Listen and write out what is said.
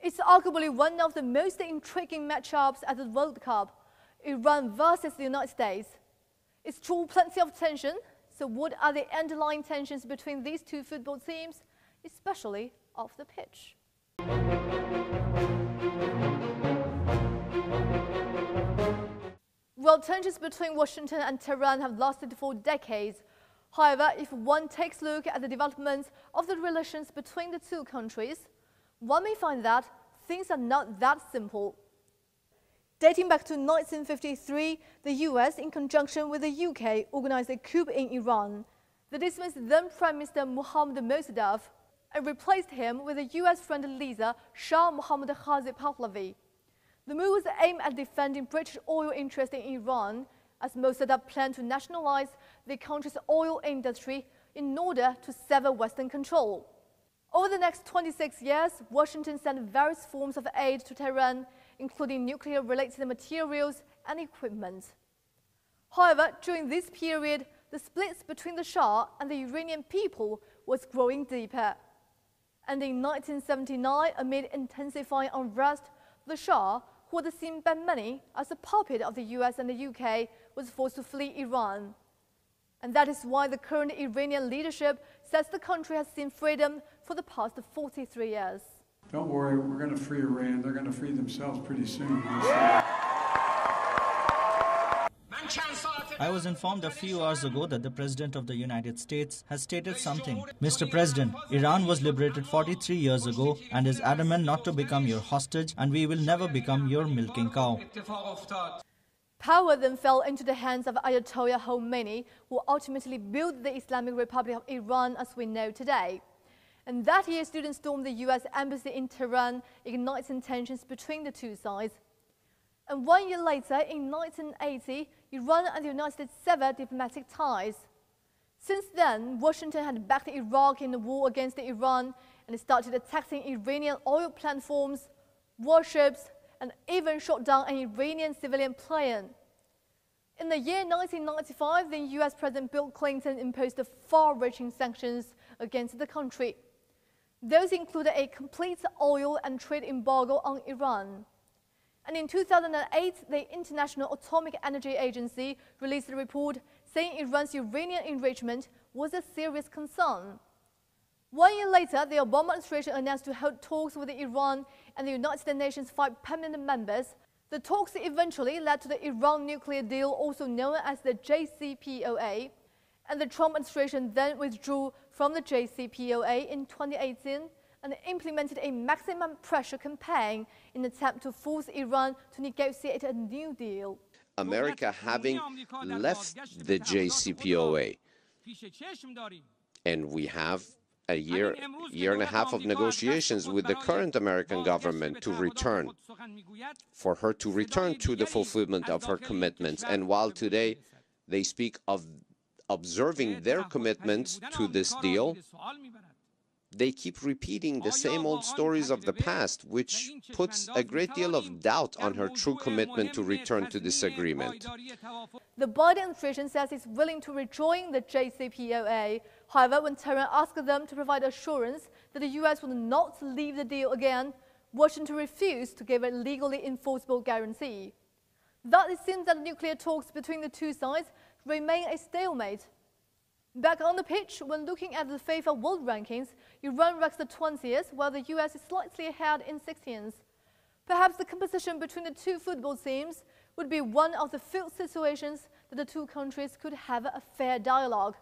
It's arguably one of the most intriguing matchups at the World Cup, Iran versus the United States. It's drawn plenty of tension, so what are the underlying tensions between these two football teams, especially off the pitch? Well, tensions between Washington and Tehran have lasted for decades. However, if one takes a look at the developments of the relations between the two countries, one may find that things are not that simple. Dating back to 1953, the US, in conjunction with the UK, organized a coup in Iran. They dismissed then Prime Minister Mohammad Mossadegh and replaced him with a US-friendly leader, Shah Mohammad Khazi Pahlavi. The move was aimed at defending British oil interests in Iran, as Mossadegh planned to nationalize the country's oil industry in order to sever Western control. Over the next 26 years, Washington sent various forms of aid to Tehran, including nuclear-related materials and equipment. However, during this period, the splits between the Shah and the Iranian people was growing deeper. And in 1979, amid intensifying unrest, the Shah, who was seen by many as a puppet of the US and the UK, was forced to flee Iran. And that is why the current Iranian leadership says the country has seen freedom for the past 43 years. Don't worry, we're going to free Iran. They're going to free themselves pretty soon. I was informed a few hours ago that the President of the United States has stated something. Mr. President, Iran was liberated 43 years ago and is adamant not to become your hostage, and we will never become your milking cow. Power then fell into the hands of Ayatollah Khomeini, who ultimately built the Islamic Republic of Iran as we know today. And that year, students stormed the US embassy in Tehran, igniting tensions between the two sides. And 1 year later, in 1980, Iran and the United States severed diplomatic ties. Since then, Washington had backed Iraq in the war against Iran and started attacking Iranian oil platforms, warships, and even shot down an Iranian civilian plane. In the year 1995, the US President Bill Clinton imposed far-reaching sanctions against the country. Those included a complete oil and trade embargo on Iran. And in 2008, the International Atomic Energy Agency released a report saying Iran's uranium enrichment was a serious concern. 1 year later, the Obama administration announced to hold talks with Iran and the United Nations 5 permanent members. The talks eventually led to the Iran nuclear deal, also known as the JCPOA, and the Trump administration then withdrew from the JCPOA in 2018 and implemented a maximum pressure campaign in an attempt to force Iran to negotiate a new deal. America having left the JCPOA, and we have a year and a half of negotiations with the current American government to return, for her to return to the fulfillment of her commitments. And while today they speak of observing their commitments to this deal, they keep repeating the same old stories of the past, which puts a great deal of doubt on her true commitment to return to this agreement. The Biden administration says it's willing to rejoin the JCPOA. However, when Tehran asked them to provide assurance that the US will not leave the deal again, Washington refused to give a legally enforceable guarantee. Thus, it seems that nuclear talks between the two sides remain a stalemate. Back on the pitch, when looking at the FIFA World Rankings, Iran ranks the 20th, while the US is slightly ahead in 16th. Perhaps the competition between the two football teams would be one of the few situations that the two countries could have a fair dialogue.